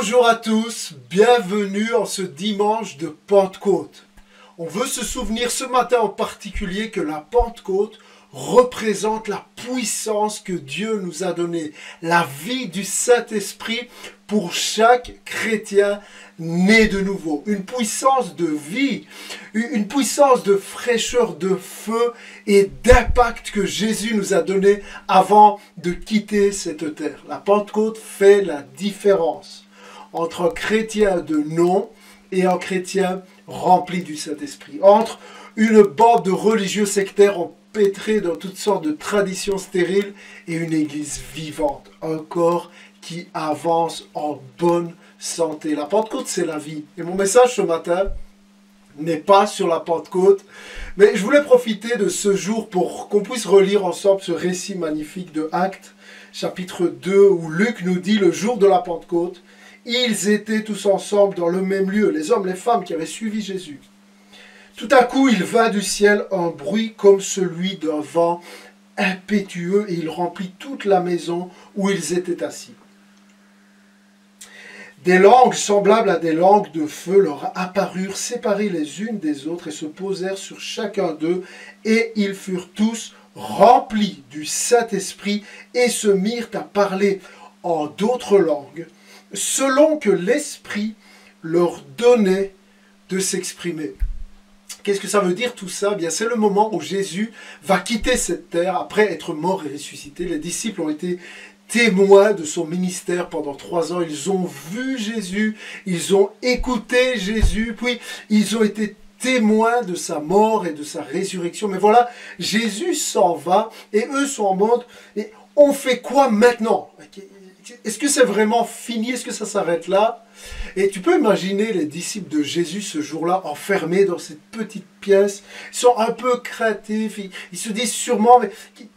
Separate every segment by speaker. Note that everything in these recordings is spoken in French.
Speaker 1: Bonjour à tous, bienvenue en ce dimanche de Pentecôte. On veut se souvenir ce matin en particulier que la Pentecôte représente la puissance que Dieu nous a donnée, la vie du Saint-Esprit pour chaque chrétien né de nouveau. Une puissance de vie, une puissance de fraîcheur, de feu et d'impact que Jésus nous a donné avant de quitter cette terre. La Pentecôte fait la différence entre un chrétien de nom et un chrétien rempli du Saint-Esprit. Entre une bande de religieux sectaires empêtrés dans toutes sortes de traditions stériles et une église vivante. Un corps qui avance en bonne santé. La Pentecôte, c'est la vie. Et mon message ce matin n'est pas sur la Pentecôte, mais je voulais profiter de ce jour pour qu'on puisse relire ensemble ce récit magnifique de Actes, chapitre 2, où Luc nous dit le jour de la Pentecôte, ils étaient tous ensemble dans le même lieu, les hommes, les femmes qui avaient suivi Jésus. Tout à coup, il vint du ciel un bruit comme celui d'un vent impétueux et il remplit toute la maison où ils étaient assis. Des langues semblables à des langues de feu leur apparurent séparées les unes des autres et se posèrent sur chacun d'eux et ils furent tous remplis du Saint-Esprit et se mirent à parler en d'autres langues selon que l'Esprit leur donnait de s'exprimer. Qu'est-ce que ça veut dire tout ça? Bien, c'est le moment où Jésus va quitter cette terre après être mort et ressuscité. Les disciples ont été témoins de son ministère pendant 3 ans. Ils ont vu Jésus, ils ont écouté Jésus, puis ils ont été témoins de sa mort et de sa résurrection. Mais voilà, Jésus s'en va et eux sont en mode, et on fait quoi maintenant? Est-ce que c'est vraiment fini? Est-ce que ça s'arrête là? Et tu peux imaginer les disciples de Jésus ce jour-là, enfermés dans cette petite pièce. Ils sont un peu craintifs. Ils se disent sûrement, mais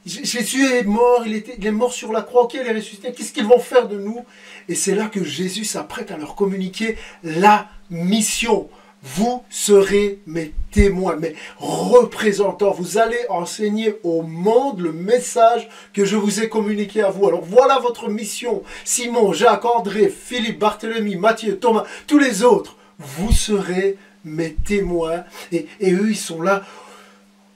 Speaker 1: Jésus est mort, il est mort sur la croix, ok, il est ressuscité. Qu'est-ce qu'ils vont faire de nous? Et c'est là que Jésus s'apprête à leur communiquer la mission. Vous serez mes témoins, mes représentants. Vous allez enseigner au monde le message que je vous ai communiqué à vous. Alors voilà votre mission. Simon, Jacques, André, Philippe, Barthélemy, Matthieu, Thomas, tous les autres. Vous serez mes témoins. Et eux, ils sont là.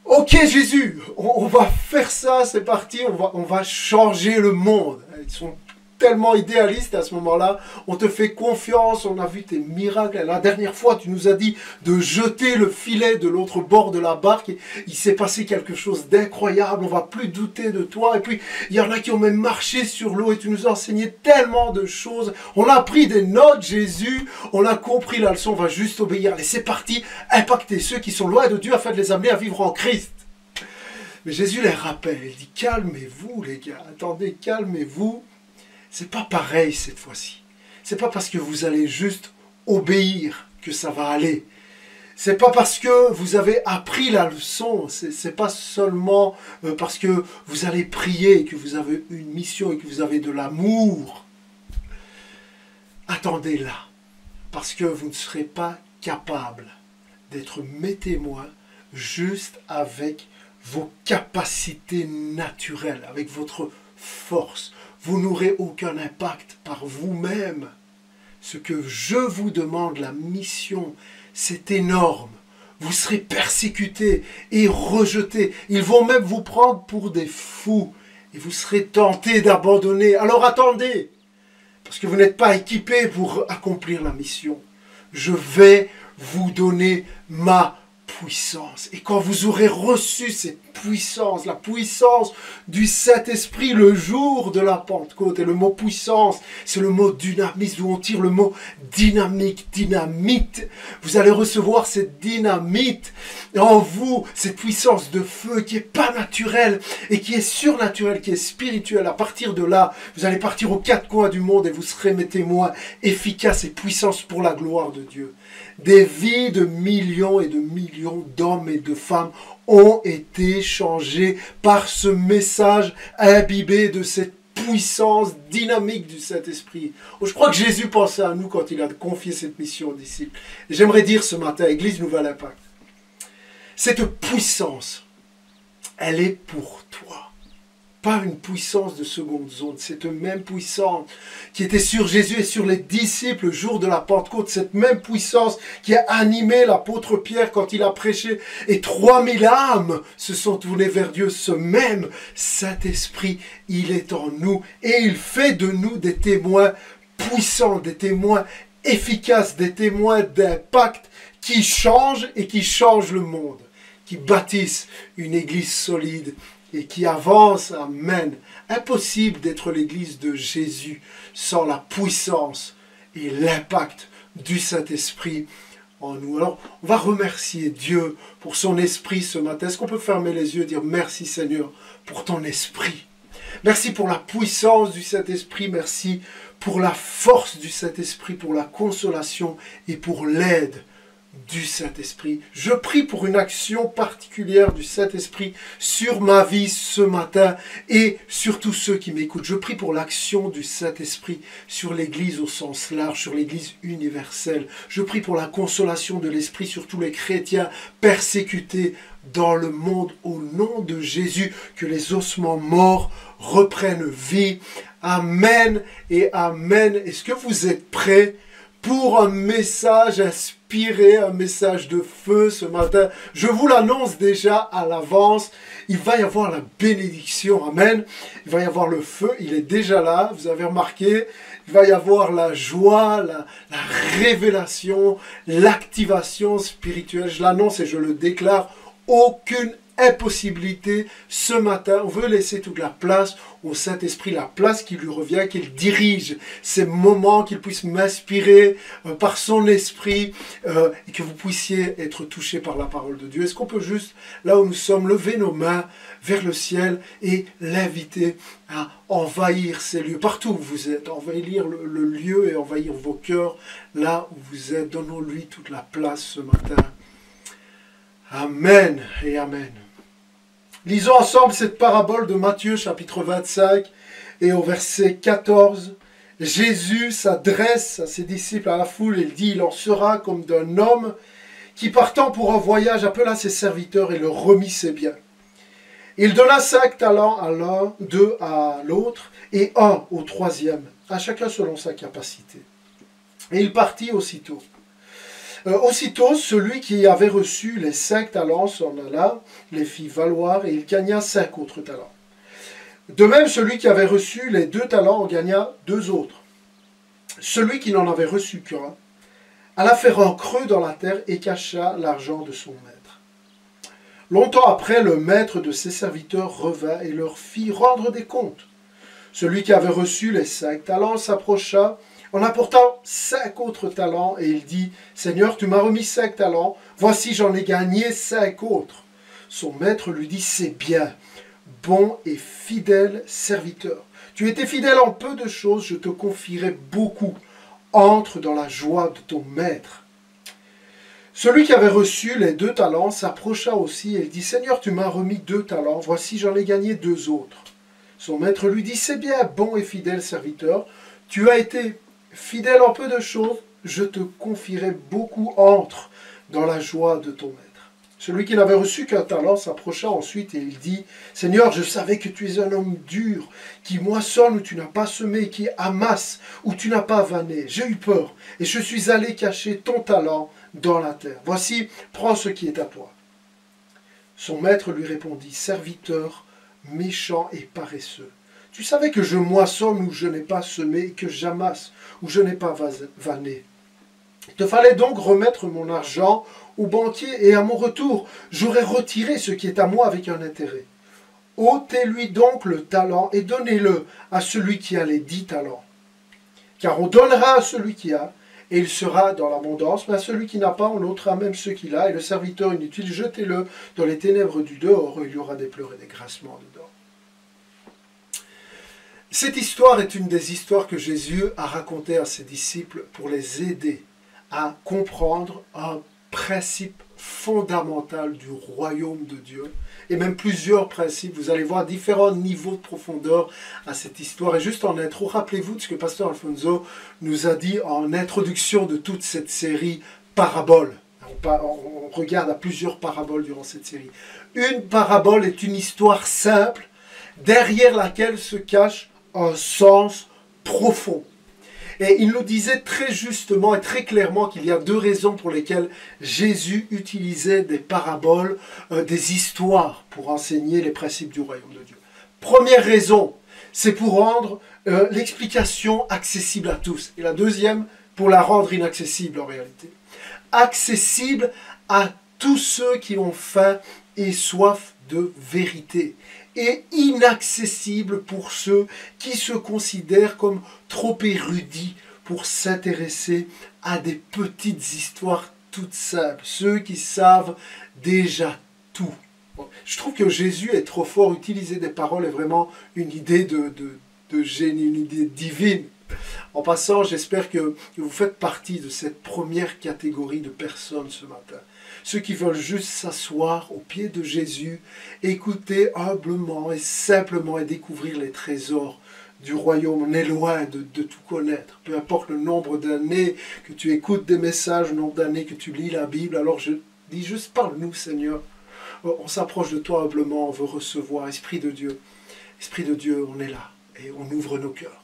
Speaker 1: Ok Jésus, on va faire ça, c'est parti, on va changer le monde. Ils sont tellement idéaliste à ce moment-là, on te fait confiance, on a vu tes miracles. La dernière fois, tu nous as dit de jeter le filet de l'autre bord de la barque. Et il s'est passé quelque chose d'incroyable, on va plus douter de toi. Et puis, il y en a qui ont même marché sur l'eau et tu nous as enseigné tellement de choses. On a pris des notes, Jésus, on a compris la leçon, on va juste obéir. Allez, c'est parti, impacter ceux qui sont loin de Dieu afin de les amener à vivre en Christ. Mais Jésus les rappelle, il dit, calmez-vous les gars, attendez, calmez-vous. C'est pas pareil cette fois-ci. C'est pas parce que vous allez juste obéir que ça va aller. C'est pas parce que vous avez appris la leçon. C'est pas seulement parce que vous allez prier et que vous avez une mission et que vous avez de l'amour. Attendez là. Parce que vous ne serez pas capable d'être mes témoins juste avec vos capacités naturelles, avec votre force. Vous n'aurez aucun impact par vous-même. Ce que je vous demande, la mission, c'est énorme. Vous serez persécutés et rejetés. Ils vont même vous prendre pour des fous. Et vous serez tentés d'abandonner. Alors attendez, parce que vous n'êtes pas équipés pour accomplir la mission. Je vais vous donner ma puissance. Et quand vous aurez reçu cette puissance, la puissance du Saint-Esprit le jour de la Pentecôte, et le mot puissance, c'est le mot dynamisme, d'où on tire le mot dynamique, dynamite. Vous allez recevoir cette dynamite en vous, cette puissance de feu qui n'est pas naturelle et qui est surnaturelle, qui est spirituelle. À partir de là, vous allez partir aux 4 coins du monde et vous serez mes témoins efficaces et puissants pour la gloire de Dieu. Des vies de millions et de millions d'hommes et de femmes ont été changées par ce message imbibé de cette puissance dynamique du Saint-Esprit. Je crois que Jésus pensait à nous quand il a confié cette mission aux disciples. J'aimerais dire ce matin, Église Nouvel Impact, cette puissance, elle est pour toi. pas une puissance de seconde zone. Cette même puissance qui était sur Jésus et sur les disciples le jour de la Pentecôte. Cette même puissance qui a animé l'apôtre Pierre quand il a prêché. Et 3000 âmes se sont tournées vers Dieu. Ce même Saint-Esprit, il est en nous. Et il fait de nous des témoins puissants, des témoins efficaces, des témoins d'impact qui changent et qui changent le monde. Qui bâtissent une église solide et qui avance, amen. Impossible d'être l'église de Jésus sans la puissance et l'impact du Saint-Esprit en nous. Alors, on va remercier Dieu pour son esprit ce matin. Est-ce qu'on peut fermer les yeux et dire merci Seigneur pour ton esprit? Merci pour la puissance du Saint-Esprit, merci pour la force du Saint-Esprit, pour la consolation et pour l'aide du Saint-Esprit. Je prie pour une action particulière du Saint-Esprit sur ma vie ce matin et sur tous ceux qui m'écoutent. Je prie pour l'action du Saint-Esprit sur l'Église au sens large, sur l'Église universelle. Je prie pour la consolation de l'Esprit sur tous les chrétiens persécutés dans le monde au nom de Jésus, que les ossements morts reprennent vie. Amen et amen. Est-ce que vous êtes prêts pour un message inspiré, un message de feu ce matin? Je vous l'annonce déjà à l'avance. Il va y avoir la bénédiction. Amen. Il va y avoir le feu. Il est déjà là. Vous avez remarqué. Il va y avoir la joie, la révélation, l'activation spirituelle. Je l'annonce et je le déclare. Aucune impossibilité ce matin. On veut laisser toute la place au Saint-Esprit, la place qui lui revient, qu'il dirige ces moments, qu'il puisse m'inspirer par son esprit et que vous puissiez être touchés par la parole de Dieu. Est-ce qu'on peut juste, là où nous sommes, lever nos mains vers le ciel et l'inviter à envahir ces lieux, partout où vous êtes, envahir le lieu et envahir vos cœurs, là où vous êtes. Donnons-lui toute la place ce matin. Amen et amen. Lisons ensemble cette parabole de Matthieu chapitre 25 et au verset 14. Jésus s'adresse à ses disciples, à la foule, et il dit, il en sera comme d'un homme qui partant pour un voyage appela ses serviteurs et leur remit ses biens. Il donna 5 talents à l'un, 2 à l'autre et 1 au troisième, à chacun selon sa capacité. Et il partit aussitôt. Aussitôt, celui qui avait reçu les 5 talents s'en alla, les fit valoir, et il gagna 5 autres talents. De même, celui qui avait reçu les 2 talents en gagna 2 autres. Celui qui n'en avait reçu qu'un alla faire un creux dans la terre et cacha l'argent de son maître. Longtemps après, le maître de ses serviteurs revint et leur fit rendre des comptes. Celui qui avait reçu les 5 talents s'approcha en apportant 5 autres talents, et il dit, « Seigneur, tu m'as remis 5 talents, voici j'en ai gagné 5 autres. » Son maître lui dit, « C'est bien, bon et fidèle serviteur. Tu étais fidèle en peu de choses, je te confierai beaucoup. Entre dans la joie de ton maître. » Celui qui avait reçu les 2 talents s'approcha aussi, et il dit, « Seigneur, tu m'as remis 2 talents, voici j'en ai gagné 2 autres. » Son maître lui dit, « C'est bien, bon et fidèle serviteur, tu as été fidèle en peu de choses, je te confierai beaucoup, entre dans la joie de ton maître. » Celui qui n'avait reçu qu'un talent s'approcha ensuite et il dit, « Seigneur, je savais que tu es un homme dur, qui moissonne où tu n'as pas semé, qui amasse où tu n'as pas vanné. J'ai eu peur et je suis allé cacher ton talent dans la terre. Voici, prends ce qui est à toi. » Son maître lui répondit, « Serviteur méchant et paresseux. Tu savais que je moissonne où je n'ai pas semé et que j'amasse où je n'ai pas vanné. Il te fallait donc remettre mon argent au banquier et à mon retour, j'aurais retiré ce qui est à moi avec un intérêt. Ôtez-lui donc le talent et donnez-le à celui qui a les 10 talents. Car on donnera à celui qui a, et il sera dans l'abondance, mais à celui qui n'a pas, on ôtera même ce qu'il a, et le serviteur inutile, jetez-le dans les ténèbres du dehors, il y aura des pleurs et des grincements dedans. » Cette histoire est une des histoires que Jésus a racontées à ses disciples pour les aider à comprendre un principe fondamental du royaume de Dieu, et même plusieurs principes. Vous allez voir différents niveaux de profondeur à cette histoire. Et juste en intro, rappelez-vous de ce que Pasteur Alfonso nous a dit en introduction de toute cette série Paraboles. On regarde à plusieurs paraboles durant cette série. Une parabole est une histoire simple, derrière laquelle se cache un sens profond. Et il nous disait très justement et très clairement qu'il y a deux raisons pour lesquelles Jésus utilisait des paraboles, des histoires pour enseigner les principes du royaume de Dieu. Première raison, c'est pour rendre l'explication accessible à tous. Et la deuxième, pour la rendre inaccessible en réalité. Accessible à tous ceux qui ont faim et soif de vérité. Et inaccessible pour ceux qui se considèrent comme trop érudits pour s'intéresser à des petites histoires toutes simples. Ceux qui savent déjà tout. Je trouve que Jésus est trop fort. Utiliser des paroles est vraiment une idée de génie, une idée divine. En passant, j'espère que vous faites partie de cette première catégorie de personnes ce matin. Ceux qui veulent juste s'asseoir au pied de Jésus, écouter humblement et simplement et découvrir les trésors du royaume. On est loin de tout connaître. Peu importe le nombre d'années que tu écoutes des messages, le nombre d'années que tu lis la Bible, alors je dis juste parle-nous Seigneur. On s'approche de toi humblement, on veut recevoir. Esprit de Dieu, on est là et on ouvre nos cœurs.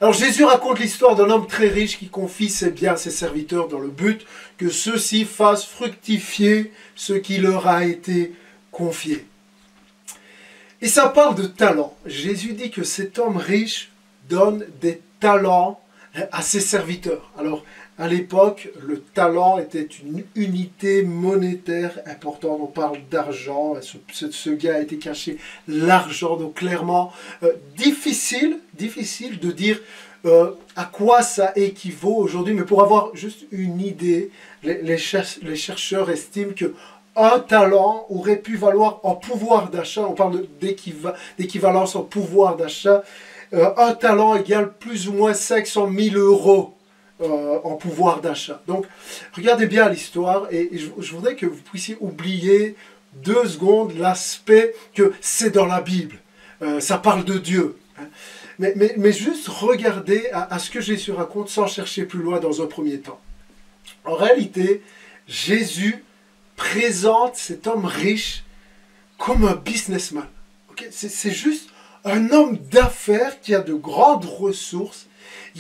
Speaker 1: Alors Jésus raconte l'histoire d'un homme très riche qui confie ses biens à ses serviteurs dans le but que ceux-ci fassent fructifier ce qui leur a été confié. Et ça parle de talent. Jésus dit que cet homme riche donne des talents à ses serviteurs. Alors à l'époque, le talent était une unité monétaire importante. On parle d'argent. Ce gars a été caché l'argent. Donc clairement, difficile de dire à quoi ça équivaut aujourd'hui. Mais pour avoir juste une idée, les chercheurs estiment que un talent aurait pu valoir en pouvoir d'achat. On parle d'équivalence en pouvoir d'achat. Un talent égale plus ou moins 500 000 euros. En pouvoir d'achat. Donc, regardez bien l'histoire et je voudrais que vous puissiez oublier 2 secondes l'aspect que c'est dans la Bible. Ça parle de Dieu. Hein. Mais juste regardez à ce que Jésus raconte sans chercher plus loin dans un premier temps. En réalité, Jésus présente cet homme riche comme un businessman. Okay? C'est juste un homme d'affaires qui a de grandes ressources.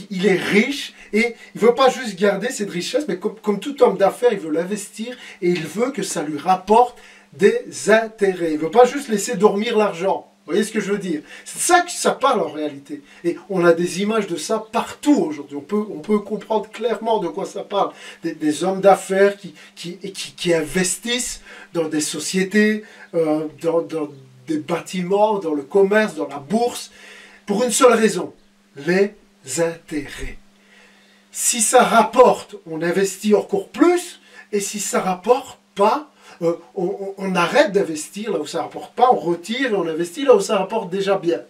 Speaker 1: Il est riche et il ne veut pas juste garder cette richesse, mais comme tout homme d'affaires, il veut l'investir et il veut que ça lui rapporte des intérêts. Il ne veut pas juste laisser dormir l'argent. Vous voyez ce que je veux dire? C'est ça que ça parle en réalité. Et on a des images de ça partout aujourd'hui. On peut comprendre clairement de quoi ça parle. Des hommes d'affaires qui investissent dans des sociétés, dans des bâtiments, dans le commerce, dans la bourse, pour une seule raison, les intérêts. Si ça rapporte, on investit encore plus, et si ça rapporte pas, on arrête d'investir là où ça rapporte pas, on retire et on investit là où ça rapporte déjà bien.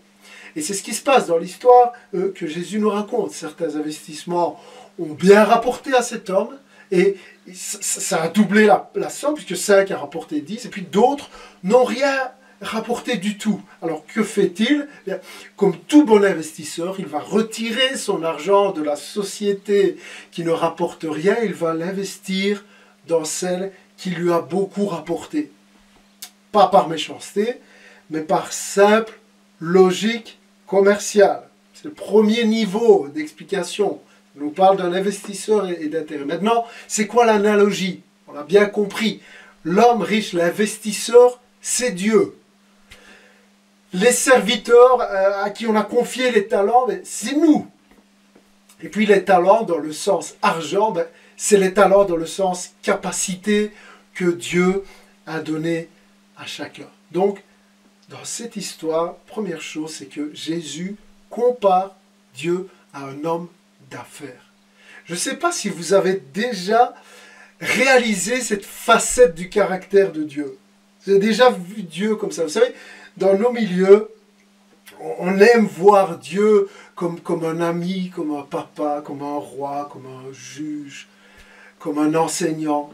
Speaker 1: Et c'est ce qui se passe dans l'histoire que Jésus nous raconte. Certains investissements ont bien rapporté à cet homme, et ça a doublé la somme, puisque 5 a rapporté 10, et puis d'autres n'ont rien rapporté du tout. Alors que fait-il? Comme tout bon investisseur, il va retirer son argent de la société qui ne rapporte rien, il va l'investir dans celle qui lui a beaucoup rapporté. Pas par méchanceté, mais par simple logique commerciale. C'est le premier niveau d'explication. On nous parle d'un investisseur et d'intérêt. Maintenant, c'est quoi l'analogie? On a bien compris. L'homme riche, l'investisseur, c'est Dieu. Les serviteurs à qui on a confié les talents, c'est nous. Et puis les talents dans le sens argent, c'est les talents dans le sens capacité que Dieu a donné à chacun. Donc, dans cette histoire, première chose, c'est que Jésus compare Dieu à un homme d'affaires. Je ne sais pas si vous avez déjà réalisé cette facette du caractère de Dieu. Vous avez déjà vu Dieu comme ça. Vous savez, dans nos milieux, on aime voir Dieu comme un ami, comme un papa, comme un roi, comme un juge, comme un enseignant,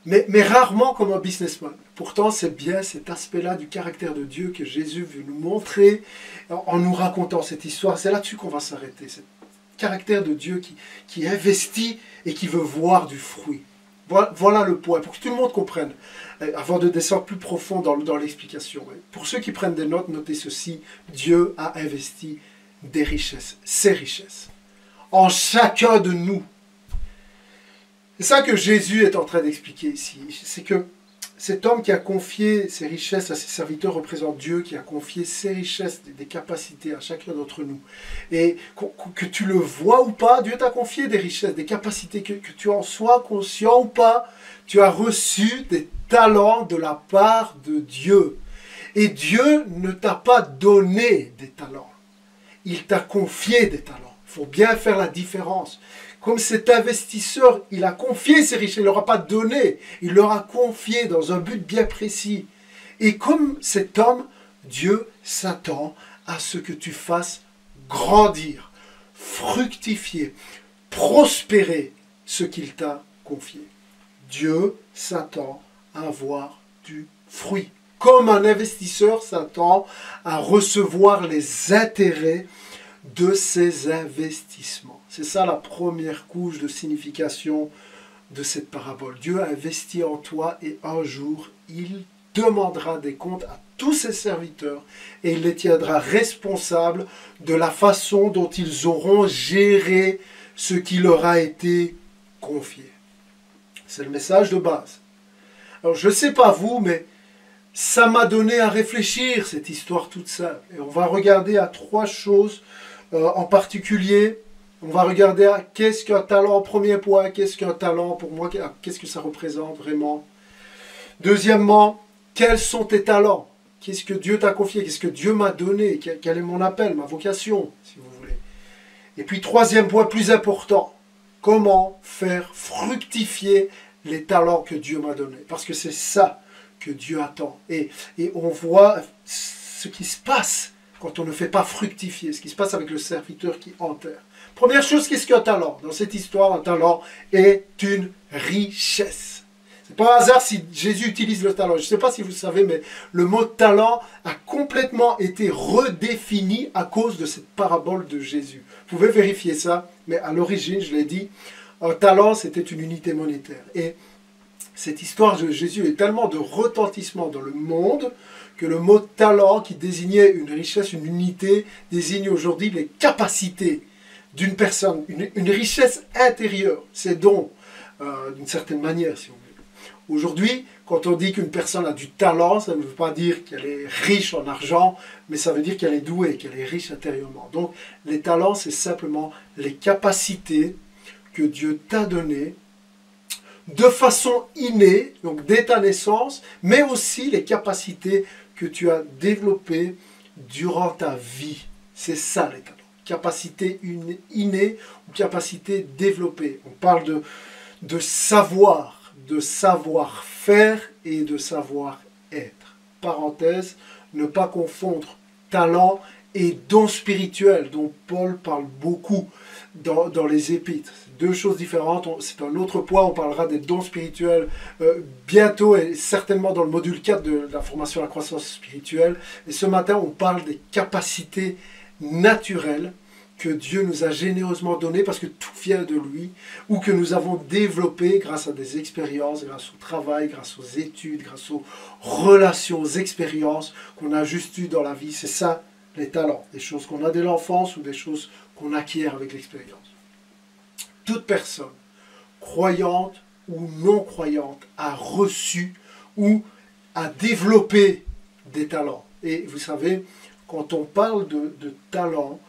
Speaker 1: mais rarement comme un businessman. Pourtant, c'est bien cet aspect-là du caractère de Dieu que Jésus veut nous montrer en nous racontant cette histoire. C'est là-dessus qu'on va s'arrêter. Ce caractère de Dieu qui investit et qui veut voir du fruit. Voilà le point, pour que tout le monde comprenne, avant de descendre plus profond dans l'explication. Pour ceux qui prennent des notes, notez ceci, Dieu a investi des richesses, ses richesses, en chacun de nous. C'est ça que Jésus est en train d'expliquer ici, c'est que cet homme qui a confié ses richesses à ses serviteurs représente Dieu qui a confié ses richesses, des capacités à chacun d'entre nous. Et que tu le vois ou pas, Dieu t'a confié des richesses, des capacités, que tu en sois conscient ou pas, tu as reçu des talents de la part de Dieu. Et Dieu ne t'a pas donné des talents, il t'a confié des talents. Il faut bien faire la différence. Comme cet investisseur, il a confié ses richesses, il ne leur a pas donné, il leur a confié dans un but bien précis. Et comme cet homme, Dieu s'attend à ce que tu fasses grandir, fructifier, prospérer ce qu'il t'a confié. Dieu s'attend à avoir du fruit. Comme un investisseur s'attend à recevoir les intérêts de ses investissements. C'est ça la première couche de signification de cette parabole. Dieu a investi en toi et un jour, il demandera des comptes à tous ses serviteurs et il les tiendra responsables de la façon dont ils auront géré ce qui leur a été confié. C'est le message de base. Alors je ne sais pas vous, mais ça m'a donné à réfléchir cette histoire toute simple. Et on va regarder à trois choses en particulier. On va regarder à qu'est-ce qu'un talent, premier point, qu'est-ce qu'un talent pour moi, qu'est-ce que ça représente vraiment. Deuxièmement, quels sont tes talents? Qu'est-ce que Dieu t'a confié? Qu'est-ce que Dieu m'a donné? Quel est mon appel, ma vocation, si vous voulez. Et puis troisième point plus important, comment faire fructifier les talents que Dieu m'a donnés? Parce que c'est ça que Dieu attend. Et on voit ce qui se passe quand on ne fait pas fructifier, ce qui se passe avec le serviteur qui enterre. Première chose, qu'est-ce qu'un talent? Dans cette histoire, un talent est une richesse. C'est pas un hasard si Jésus utilise le talent. Je ne sais pas si vous savez, mais le mot talent a complètement été redéfini à cause de cette parabole de Jésus. Vous pouvez vérifier ça, mais à l'origine, je l'ai dit, un talent, c'était une unité monétaire. Et cette histoire de Jésus est tellement de retentissement dans le monde que le mot talent, qui désignait une richesse, une unité, désigne aujourd'hui les capacités d'une personne, une richesse intérieure, ses dons, d'une certaine manière, si vous voulez. Aujourd'hui, quand on dit qu'une personne a du talent, ça ne veut pas dire qu'elle est riche en argent, mais ça veut dire qu'elle est douée, qu'elle est riche intérieurement. Donc, les talents, c'est simplement les capacités que Dieu t'a données de façon innée, donc dès ta naissance, mais aussi les capacités que tu as développées durant ta vie. C'est ça les talents. Capacité innée ou capacité développée. On parle de savoir, de savoir-faire et de savoir-être. Parenthèse, ne pas confondre talent et don spirituel, dont Paul parle beaucoup dans les Épîtres. Deux choses différentes, c'est un autre point, on parlera des dons spirituels bientôt et certainement dans le module 4 de la formation à la croissance spirituelle. Et ce matin, on parle des capacités naturelles que Dieu nous a généreusement données parce que tout vient de lui, ou que nous avons développées grâce à des expériences, grâce au travail, grâce aux études, grâce aux relations, aux expériences qu'on a juste eues dans la vie. C'est ça les talents, des choses qu'on a dès l'enfance ou des choses qu'on acquiert avec l'expérience. Toute personne, croyante ou non croyante, a reçu ou a développé des talents. Et vous savez, quand on parle de talent,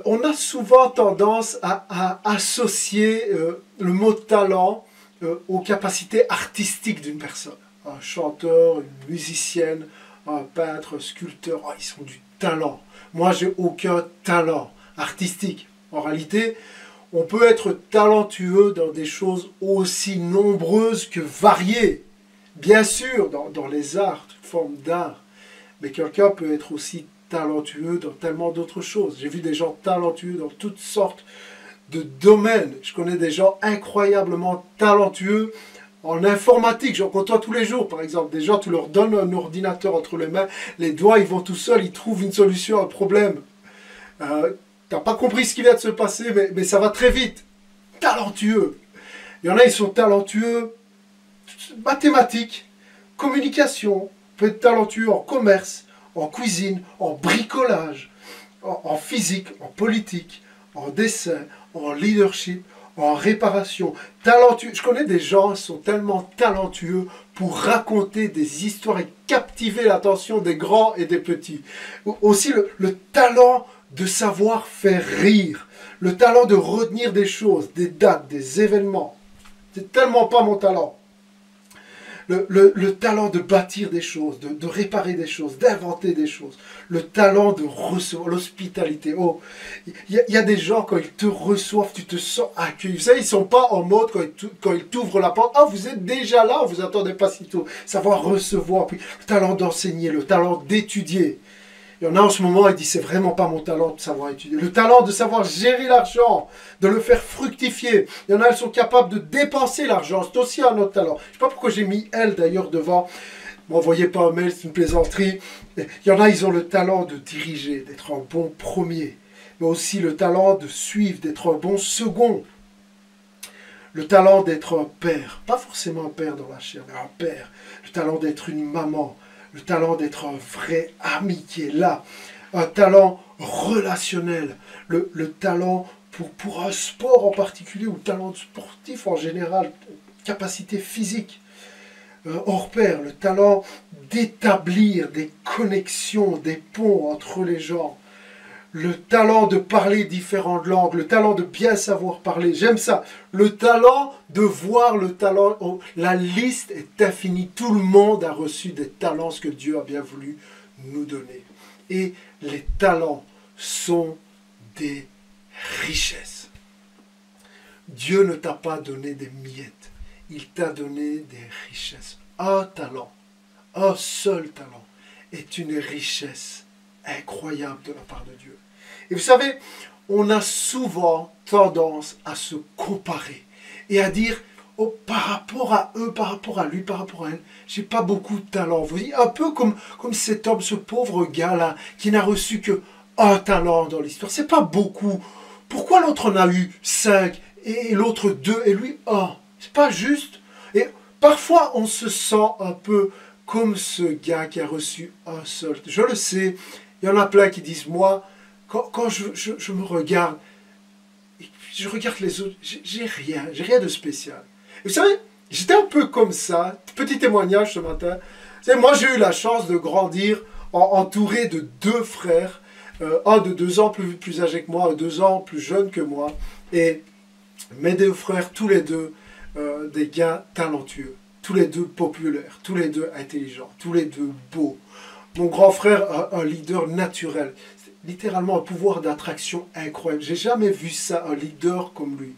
Speaker 1: on a souvent tendance à associer le mot talent aux capacités artistiques d'une personne. Un chanteur, une musicienne, un peintre, un sculpteur, oh, ils ont du talent. Moi, j'ai aucun talent artistique. En réalité, on peut être talentueux dans des choses aussi nombreuses que variées. Bien sûr, dans les arts, toute forme d'art. Mais quelqu'un peut être aussi talentueux dans tellement d'autres choses. J'ai vu des gens talentueux dans toutes sortes de domaines. Je connais des gens incroyablement talentueux en informatique. J'en côtoie tous les jours, par exemple. Des gens, tu leur donnes un ordinateur entre les mains, les doigts, ils vont tout seuls, ils trouvent une solution à un problème. Tu n'as pas compris ce qui vient de se passer, mais ça va très vite. Talentueux. Il y en a, ils sont talentueux, mathématiques, communication, peut être talentueux en commerce, en cuisine, en bricolage, en physique, en politique, en dessin, en leadership, en réparation. Talentueux. Je connais des gens qui sont tellement talentueux pour raconter des histoires et captiver l'attention des grands et des petits. Aussi le talent de savoir faire rire, le talent de retenir des choses, des dates, des événements. C'est tellement pas mon talent. Le talent de bâtir des choses, de réparer des choses, d'inventer des choses. Le talent de recevoir, l'hospitalité. Oh, il y a des gens, quand ils te reçoivent, tu te sens accueilli. Vous savez, ils ne sont pas en mode, quand ils t'ouvrent la porte, ah, vous êtes déjà là, vous attendez pas si tôt. Savoir recevoir, puis le talent d'enseigner, le talent d'étudier. Il y en a en ce moment, il dit, c'est vraiment pas mon talent de savoir étudier. Le talent de savoir gérer l'argent, de le faire fructifier. Il y en a, elles sont capables de dépenser l'argent. C'est aussi un autre talent. Je ne sais pas pourquoi j'ai mis elle d'ailleurs devant. M'envoyez pas un mail, c'est une plaisanterie. Il y en a, ils ont le talent de diriger, d'être un bon premier. Mais aussi le talent de suivre, d'être un bon second. Le talent d'être un père. Pas forcément un père dans la chair, mais un père. Le talent d'être une maman. Le talent d'être un vrai ami qui est là. Un talent relationnel. Le talent pour un sport en particulier, ou le talent sportif en général. Capacité physique. Hors pair. Le talent d'établir des connexions, des ponts entre les gens. Le talent de parler différentes langues, le talent de bien savoir parler, j'aime ça. Le talent de voir le talent, oh, la liste est infinie. Tout le monde a reçu des talents, ce que Dieu a bien voulu nous donner. Et les talents sont des richesses. Dieu ne t'a pas donné des miettes, il t'a donné des richesses. Un talent, un seul talent est une richesse incroyable de la part de Dieu. Et vous savez, on a souvent tendance à se comparer et à dire, oh, par rapport à eux, par rapport à lui, par rapport à elle, j'ai pas beaucoup de talent. Vous voyez, un peu comme cet homme, ce pauvre gars-là, qui n'a reçu que un talent dans l'histoire. C'est pas beaucoup. Pourquoi l'autre en a eu 5 et l'autre 2 et lui 1? C'est pas juste. Et parfois, on se sent un peu comme ce gars qui a reçu un seul. Je le sais. Il y en a plein qui disent, moi, quand je me regarde, je regarde les autres, j'ai rien de spécial. Et vous savez, j'étais un peu comme ça, petit témoignage ce matin. Vous savez, moi, j'ai eu la chance de grandir entouré de 2 frères, un de 2 ans plus âgé que moi, 2 ans plus jeune que moi, et mes 2 frères, tous les 2, des gars talentueux, tous les 2 populaires, tous les 2 intelligents, tous les 2 beaux. Mon grand frère a un leader naturel, littéralement un pouvoir d'attraction incroyable. J'ai jamais vu ça, un leader comme lui.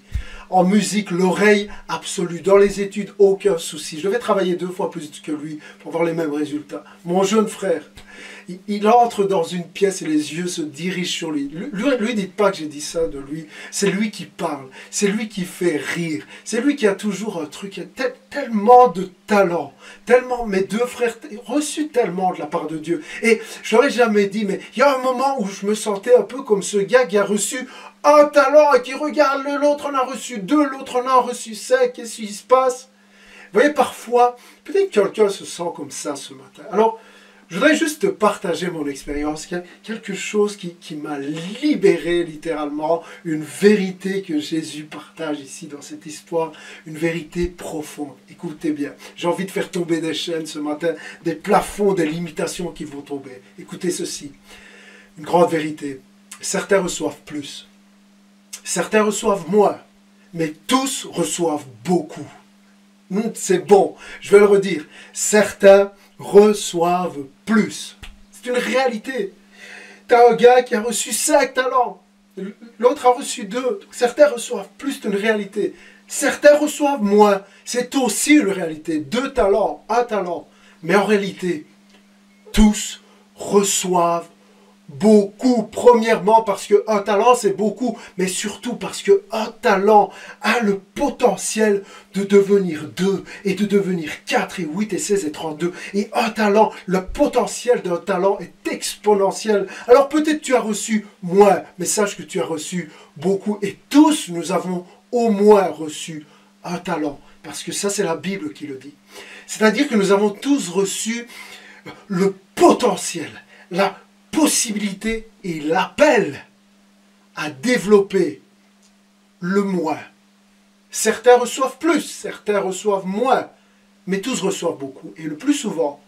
Speaker 1: En musique, l'oreille absolue. Dans les études, aucun souci. Je devais travailler 2 fois plus que lui pour avoir les mêmes résultats. Mon jeune frère, il entre dans une pièce et les yeux se dirigent sur lui. Lui, dites pas que j'ai dit ça de lui. C'est lui qui parle. C'est lui qui fait rire. C'est lui qui a toujours un truc. Il y a tellement de talent. Tellement, mes 2 frères reçus tellement de la part de Dieu. Et je n'aurais jamais dit, mais il y a un moment où je me sentais un peu comme ce gars qui a reçu un talent et qui regarde l'autre en a reçu 2, l'autre en a reçu 5. Qu'est-ce qui se passe? Vous voyez, parfois, peut-être que quelqu'un se sent comme ça ce matin. Alors, je voudrais juste partager mon expérience, quelque chose qui m'a libéré littéralement, une vérité que Jésus partage ici dans cette histoire, une vérité profonde. Écoutez bien, j'ai envie de faire tomber des chaînes ce matin, des plafonds, des limitations qui vont tomber. Écoutez ceci, une grande vérité. Certains reçoivent plus, certains reçoivent moins, mais tous reçoivent beaucoup. C'est bon, je vais le redire. Certains reçoivent plus. C'est une réalité. Tu as un gars qui a reçu 5 talents. L'autre a reçu 2. Certains reçoivent plus, c'est une réalité. Certains reçoivent moins. C'est aussi une réalité. 2 talents, 1 talent. Mais en réalité, tous reçoivent beaucoup. Premièrement parce qu'un talent c'est beaucoup, mais surtout parce qu'un talent a le potentiel de devenir 2 et de devenir 4 et 8 et 16 et 32. Et un talent, le potentiel d'un talent est exponentiel. Alors peut-être tu as reçu moins, mais sache que tu as reçu beaucoup. Et tous nous avons au moins reçu un talent. Parce que ça, c'est la Bible qui le dit. C'est-à-dire que nous avons tous reçu le potentiel, la possibilité et l'appel à développer le moi. Certains reçoivent plus, certains reçoivent moins, mais tous reçoivent beaucoup. Et le plus souvent,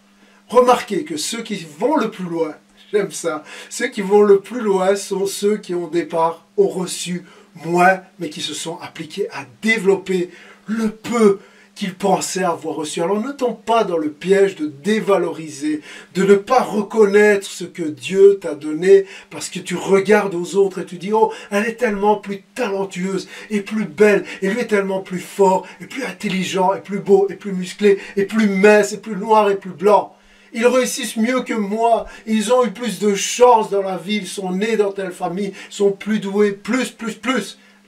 Speaker 1: remarquez que ceux qui vont le plus loin, j'aime ça, ceux qui vont le plus loin sont ceux qui au départ ont reçu moins, mais qui se sont appliqués à développer le peu qu'ils pensaient avoir reçu. Alors ne tombe pas dans le piège de dévaloriser, de ne pas reconnaître ce que Dieu t'a donné, parce que tu regardes aux autres et tu dis, oh, elle est tellement plus talentueuse et plus belle, et lui est tellement plus fort, et plus intelligent, et plus beau, et plus musclé, et plus mince, et plus noir, et plus blanc. Ils réussissent mieux que moi, ils ont eu plus de chance dans la vie, ils sont nés dans telle famille, ils sont plus doués, plus.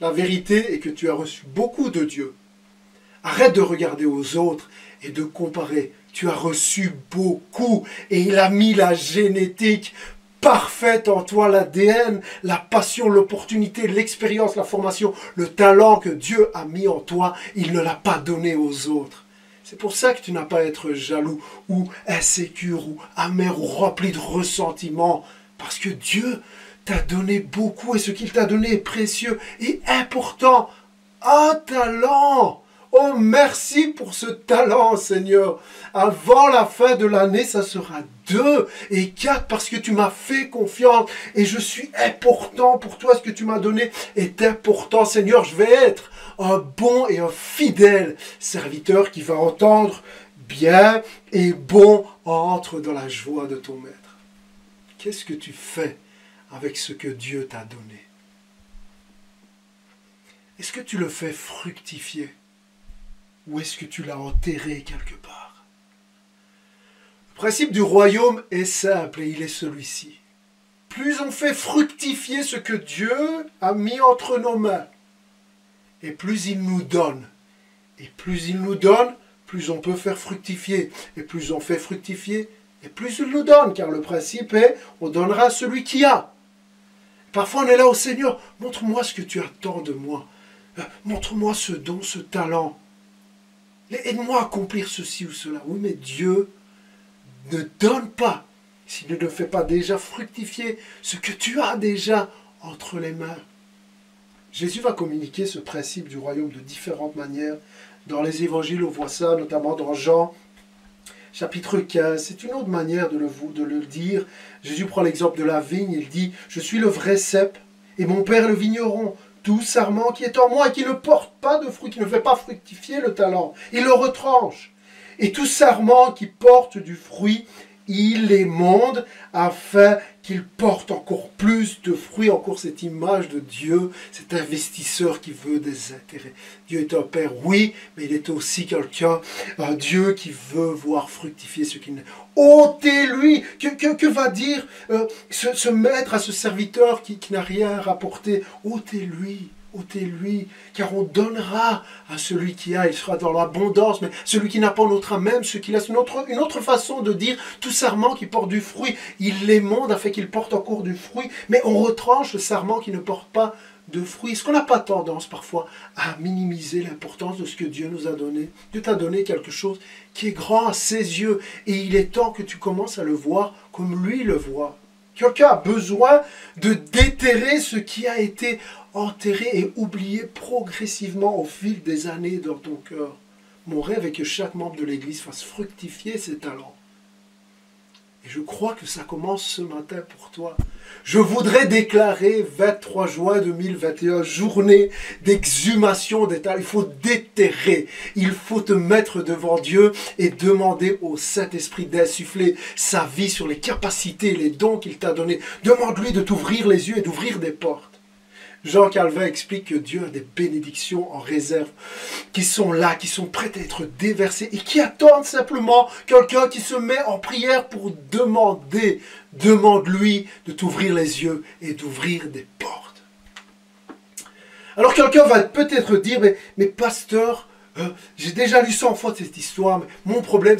Speaker 1: La vérité est que tu as reçu beaucoup de Dieu. Arrête de regarder aux autres et de comparer. Tu as reçu beaucoup et il a mis la génétique parfaite en toi, l'ADN, la passion, l'opportunité, l'expérience, la formation, le talent que Dieu a mis en toi. Il ne l'a pas donné aux autres. C'est pour ça que tu n'as pas à être jaloux ou insécure ou amer ou rempli de ressentiment. Parce que Dieu t'a donné beaucoup et ce qu'il t'a donné est précieux et important. Un talent! Oh, merci pour ce talent, Seigneur. Avant la fin de l'année, ça sera 2 et 4 parce que tu m'as fait confiance et je suis important pour toi. Ce que tu m'as donné est important, Seigneur. Je vais être un bon et un fidèle serviteur qui va entendre bien et bon entre dans la joie de ton maître. Qu'est-ce que tu fais avec ce que Dieu t'a donné? Est-ce que tu le fais fructifier? Ou est-ce que tu l'as enterré quelque part? Le principe du royaume est simple et il est celui-ci. Plus on fait fructifier ce que Dieu a mis entre nos mains, et plus il nous donne. Et plus il nous donne, plus on peut faire fructifier. Et plus on fait fructifier, et plus il nous donne. Car le principe est, on donnera à celui qui a. Parfois on est là au Seigneur, montre-moi ce que tu attends de moi. Montre-moi ce don, ce talent. Aide-moi à accomplir ceci ou cela. Oui, mais Dieu ne donne pas s'il ne fait pas déjà fructifier ce que tu as déjà entre les mains. Jésus va communiquer ce principe du royaume de différentes manières. Dans les évangiles, on voit ça, notamment dans Jean, chapitre 15. C'est une autre manière de le dire. Jésus prend l'exemple de la vigne. Il dit, « Je suis le vrai cep et mon Père le vigneron. Tout sarment qui est en moi et qui ne porte pas de fruit, qui ne fait pas fructifier le talent, il le retranche. Et tout sarment qui porte du fruit, il l'émonde afin qu'il porte encore plus de fruits, encore cette image de Dieu, cet investisseur qui veut des intérêts. Dieu est un Père, oui, mais il est aussi quelqu'un, un Dieu qui veut voir fructifier ce qu'il n'a. Ôtez-lui, que va dire ce maître à ce serviteur qui n'a rien rapporté? Ôtez-lui. Ôtez-lui, car on donnera à celui qui a, il sera dans l'abondance, mais celui qui n'a pas, on ôtera même ce qu'il a. C'est une autre façon de dire, tout sarment qui porte du fruit, il l'émonde afin qu'il porte encore du fruit, mais on retranche le sarment qui ne porte pas de fruits. Est-ce qu'on n'a pas tendance parfois à minimiser l'importance de ce que Dieu nous a donné? Dieu t'a donné quelque chose qui est grand à ses yeux, et il est temps que tu commences à le voir comme lui le voit. Quelqu'un a besoin de déterrer ce qui a été enterré et oublié progressivement au fil des années dans ton cœur. Mon rêve est que chaque membre de l'Église fasse fructifier ses talents. Et je crois que ça commence ce matin pour toi. Je voudrais déclarer 23 juin 2021, journée d'exhumation des talents. Il faut déterrer, il faut te mettre devant Dieu et demander au Saint-Esprit d'insuffler sa vie sur les capacités, les dons qu'il t'a donnés. Demande-lui de t'ouvrir les yeux et d'ouvrir des portes. Jean Calvin explique que Dieu a des bénédictions en réserve, qui sont là, qui sont prêtes à être déversées et qui attendent simplement quelqu'un qui se met en prière pour demander. Demande-lui de t'ouvrir les yeux et d'ouvrir des portes. Alors quelqu'un va peut-être dire, mais pasteur, j'ai déjà lu 100 fois cette histoire, mais mon problème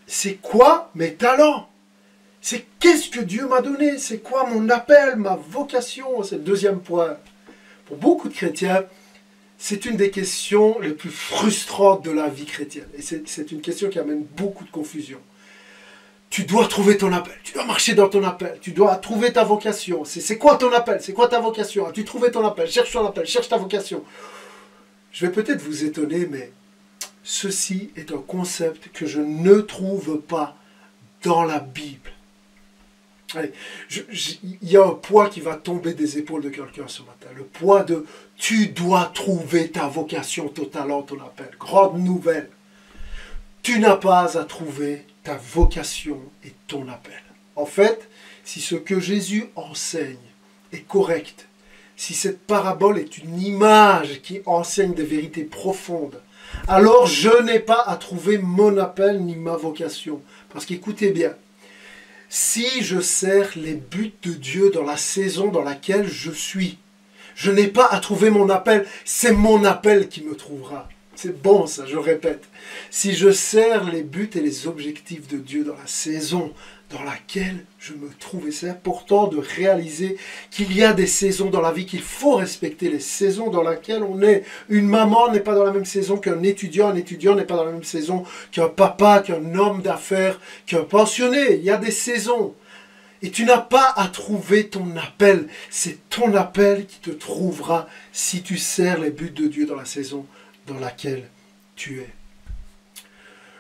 Speaker 1: c'est quoi mes talents? C'est qu'est-ce que Dieu m'a donné? C'est quoi mon appel, ma vocation? C'est le deuxième point. Pour beaucoup de chrétiens, c'est une des questions les plus frustrantes de la vie chrétienne. Et c'est une question qui amène beaucoup de confusion. Tu dois trouver ton appel, tu dois marcher dans ton appel, tu dois trouver ta vocation. C'est quoi ton appel? C'est quoi ta vocation? As-tu trouvé ton appel? Cherche ton appel, cherche ta vocation. Je vais peut-être vous étonner, mais ceci est un concept que je ne trouve pas dans la Bible. Allez, il y a un poids qui va tomber des épaules de quelqu'un ce matin. Le poids de « tu dois trouver ta vocation, ton talent, ton appel ». Grande nouvelle. Tu n'as pas à trouver ta vocation et ton appel. En fait, si ce que Jésus enseigne est correct, si cette parabole est une image qui enseigne des vérités profondes, alors je n'ai pas à trouver mon appel ni ma vocation. Parce qu'écoutez bien, si je sers les buts de Dieu dans la saison dans laquelle je suis, je n'ai pas à trouver mon appel, c'est mon appel qui me trouvera. C'est bon ça, je répète. Si je sers les buts et les objectifs de Dieu dans la saison dans laquelle je me trouve, et c'est important de réaliser qu'il y a des saisons dans la vie, qu'il faut respecter les saisons dans lesquelles on est. Une maman n'est pas dans la même saison qu'un étudiant n'est pas dans la même saison qu'un papa, qu'un homme d'affaires, qu'un pensionné. Il y a des saisons. Et tu n'as pas à trouver ton appel. C'est ton appel qui te trouvera si tu sers les buts de Dieu dans la saison dans laquelle tu es.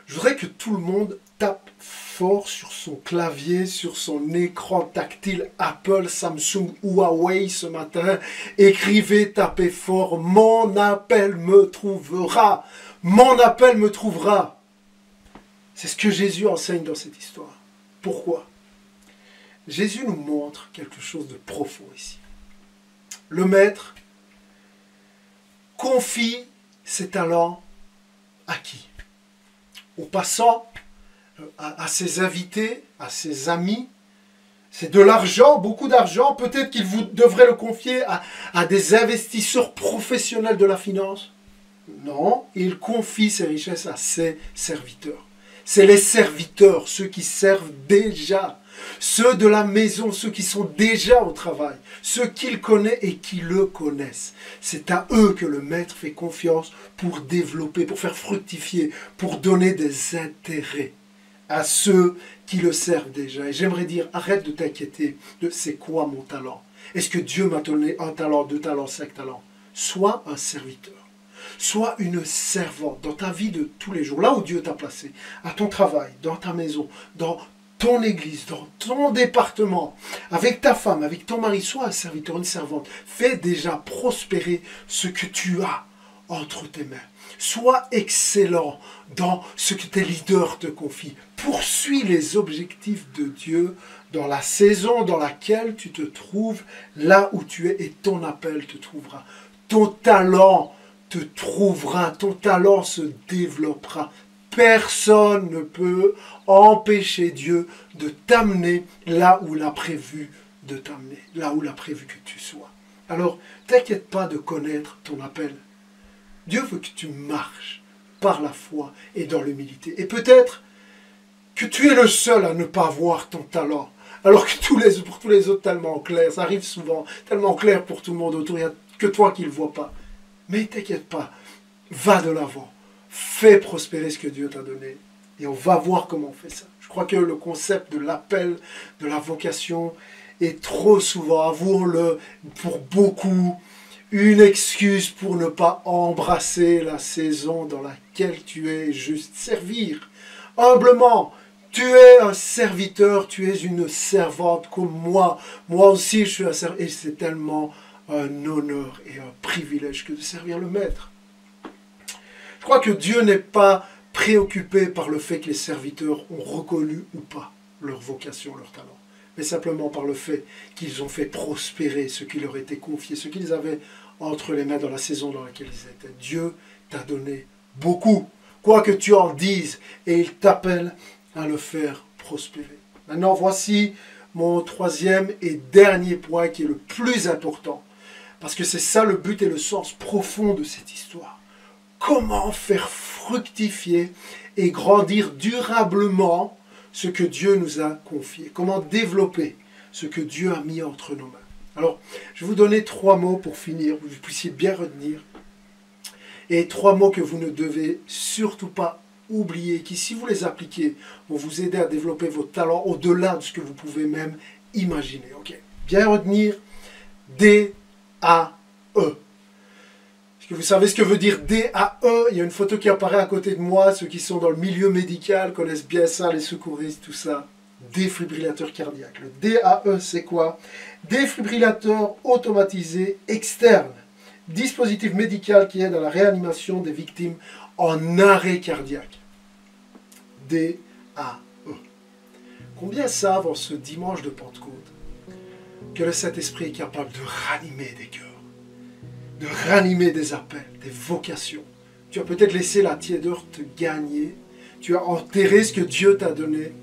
Speaker 1: Je voudrais que tout le monde tape fort sur son clavier, sur son écran tactile Apple, Samsung ou Huawei ce matin. Écrivez, tapez fort, mon appel me trouvera. Mon appel me trouvera. C'est ce que Jésus enseigne dans cette histoire. Pourquoi? Jésus nous montre quelque chose de profond ici. Le maître confie ses talents à qui? Aux passants, à ses invités, à ses amis. C'est de l'argent, beaucoup d'argent. Peut-être qu'il devrait le confier à des investisseurs professionnels de la finance. Non, il confie ses richesses à ses serviteurs. C'est les serviteurs, ceux qui servent déjà. Ceux de la maison, ceux qui sont déjà au travail, ceux qu'il connaît et qui le connaissent. C'est à eux que le maître fait confiance pour développer, pour faire fructifier, pour donner des intérêts à ceux qui le servent déjà. Et j'aimerais dire, arrête de t'inquiéter de c'est quoi mon talent. Est-ce que Dieu m'a donné un talent, 2 talents, 5 talents? Sois un serviteur. Sois une servante dans ta vie de tous les jours, là où Dieu t'a placé, à ton travail, dans ta maison, dans ton église, dans ton département, avec ta femme, avec ton mari, sois un serviteur, une servante. Fais déjà prospérer ce que tu as entre tes mains. Sois excellent dans ce que tes leaders te confient. Poursuis les objectifs de Dieu dans la saison dans laquelle tu te trouves, là où tu es, et ton appel te trouvera. Ton talent te trouvera, ton talent se développera. Personne ne peut empêcher Dieu de t'amener là où il a prévu de t'amener, là où il a prévu que tu sois. Alors, t'inquiète pas de connaître ton appel. Dieu veut que tu marches par la foi et dans l'humilité. Et peut-être que tu es le seul à ne pas voir ton talent, alors que pour tous les autres, tellement clair. Ça arrive souvent, tellement clair pour tout le monde autour, il n'y a que toi qui ne le vois pas. Mais t'inquiète pas, va de l'avant. Fais prospérer ce que Dieu t'a donné. Et on va voir comment on fait ça. Je crois que le concept de l'appel, de la vocation, est trop souvent, avouons-le, pour beaucoup, une excuse pour ne pas embrasser la saison dans laquelle tu es, juste servir. Humblement, tu es un serviteur, tu es une servante comme moi. Moi aussi, je suis un serviteur. Et c'est tellement un honneur et un privilège que de servir le Maître. Je crois que Dieu n'est pas préoccupé par le fait que les serviteurs ont reconnu ou pas leur vocation, leur talent, mais simplement par le fait qu'ils ont fait prospérer ce qui leur était confié, ce qu'ils avaient entre les mains dans la saison dans laquelle ils étaient. Dieu t'a donné beaucoup, quoi que tu en dises, et il t'appelle à le faire prospérer. Maintenant, voici mon troisième et dernier point qui est le plus important, parce que c'est ça le but et le sens profond de cette histoire. Comment faire fructifier et grandir durablement ce que Dieu nous a confié? Comment développer ce que Dieu a mis entre nos mains? Alors, je vais vous donner 3 mots pour finir, que vous puissiez bien retenir. Et 3 mots que vous ne devez surtout pas oublier, qui si vous les appliquez, vont vous aider à développer vos talents au-delà de ce que vous pouvez même imaginer. Ok. Bien retenir D-A-E. Est-ce que vous savez ce que veut dire D-A-E? Il y a une photo qui apparaît à côté de moi. Ceux qui sont dans le milieu médical connaissent bien ça, les secouristes, tout ça. Défibrillateur cardiaque. Le DAE, c'est quoi? Défibrillateur automatisé externe. Dispositif médical qui aide à la réanimation des victimes en arrêt cardiaque. DAE. Combien savent en ce dimanche de Pentecôte que le Saint-Esprit est capable de ranimer des cœurs, de ranimer des appels, des vocations. Tu as peut-être laissé la tiédeur te gagner, tu as enterré ce que Dieu t'a donné.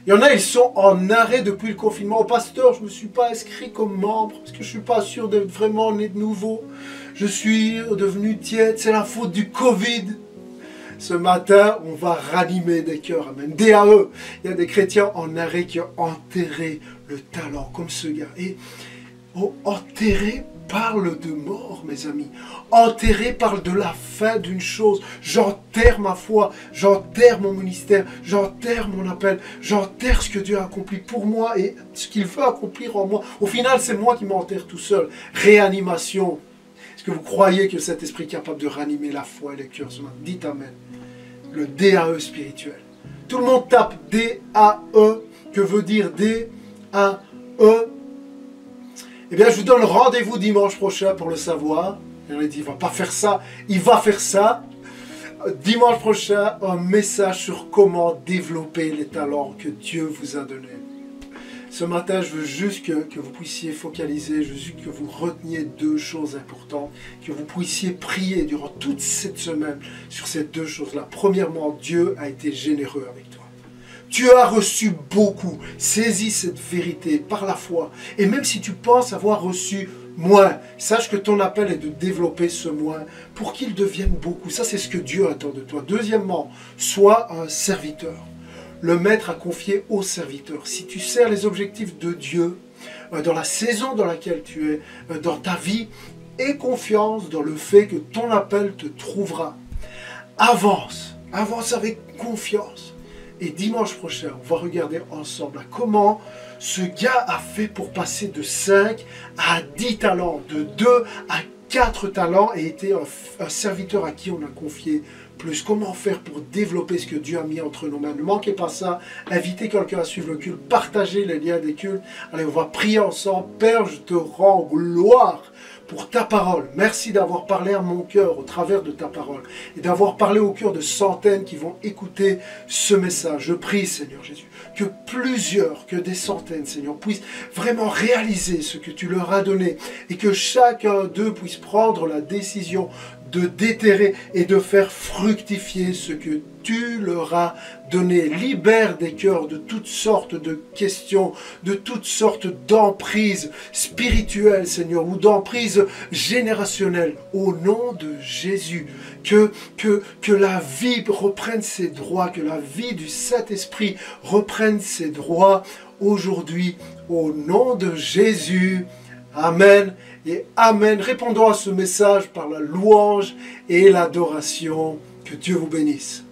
Speaker 1: Il y en a, ils sont en arrêt depuis le confinement. Oh, pasteur, je ne me suis pas inscrit comme membre parce que je ne suis pas sûr d'être vraiment né de nouveau. Je suis devenu tiède, c'est la faute du Covid. Ce matin, on va ranimer des cœurs. Amen. DAE, il y a des chrétiens en arrêt qui ont enterré le talent, comme ce gars. Et enterré parle de mort, mes amis. Enterré parle de la fin d'une chose. J'enterre ma foi, j'enterre mon ministère, j'enterre mon appel, j'enterre ce que Dieu a accompli pour moi et ce qu'il veut accomplir en moi. Au final, c'est moi qui m'enterre tout seul. Réanimation. Est-ce que vous croyez que cet esprit est capable de ranimer la foi et les cœurs ce matin? Dites Amen. Le DAE spirituel. Tout le monde tape DAE. Que veut dire DAE? Eh bien, je vous donne rendez-vous dimanche prochain pour le savoir. Et on a dit, il ne va pas faire ça, il va faire ça. Dimanche prochain, un message sur comment développer les talents que Dieu vous a donnés. Ce matin, je veux juste que vous puissiez focaliser, je veux juste que vous reteniez 2 choses importantes, que vous puissiez prier durant toute cette semaine sur ces 2 choses-là. Premièrement, Dieu a été généreux avec toi. Tu as reçu beaucoup. Saisis cette vérité par la foi. Et même si tu penses avoir reçu moins, sache que ton appel est de développer ce moins pour qu'il devienne beaucoup. Ça, c'est ce que Dieu attend de toi. Deuxièmement, sois un serviteur. Le maître a confié au serviteur. Si tu sers les objectifs de Dieu dans la saison dans laquelle tu es, dans ta vie, aie confiance dans le fait que ton appel te trouvera. Avance. Avance avec confiance. Et dimanche prochain, on va regarder ensemble comment ce gars a fait pour passer de 5 à 10 talents, de 2 à 4 talents et était un serviteur à qui on a confié plus. Comment faire pour développer ce que Dieu a mis entre nos mains? Ne manquez pas ça. Invitez quelqu'un à suivre le culte. Partagez les liens des cultes. Allez, on va prier ensemble. Père, je te rends gloire pour ta parole. Merci d'avoir parlé à mon cœur au travers de ta parole et d'avoir parlé au cœur de centaines qui vont écouter ce message. Je prie, Seigneur Jésus, que plusieurs, que des centaines, Seigneur, puissent vraiment réaliser ce que tu leur as donné et que chacun d'eux puisse prendre la décision de déterrer et de faire fructifier ce que tu leur as donné. Libère des cœurs de toutes sortes de questions, de toutes sortes d'emprises spirituelles, Seigneur, ou d'emprises générationnelles. Au nom de Jésus, que la vie reprenne ses droits, que la vie du Saint-Esprit reprenne ses droits aujourd'hui. Au nom de Jésus. Amen et Amen. Répondons à ce message par la louange et l'adoration. Que Dieu vous bénisse.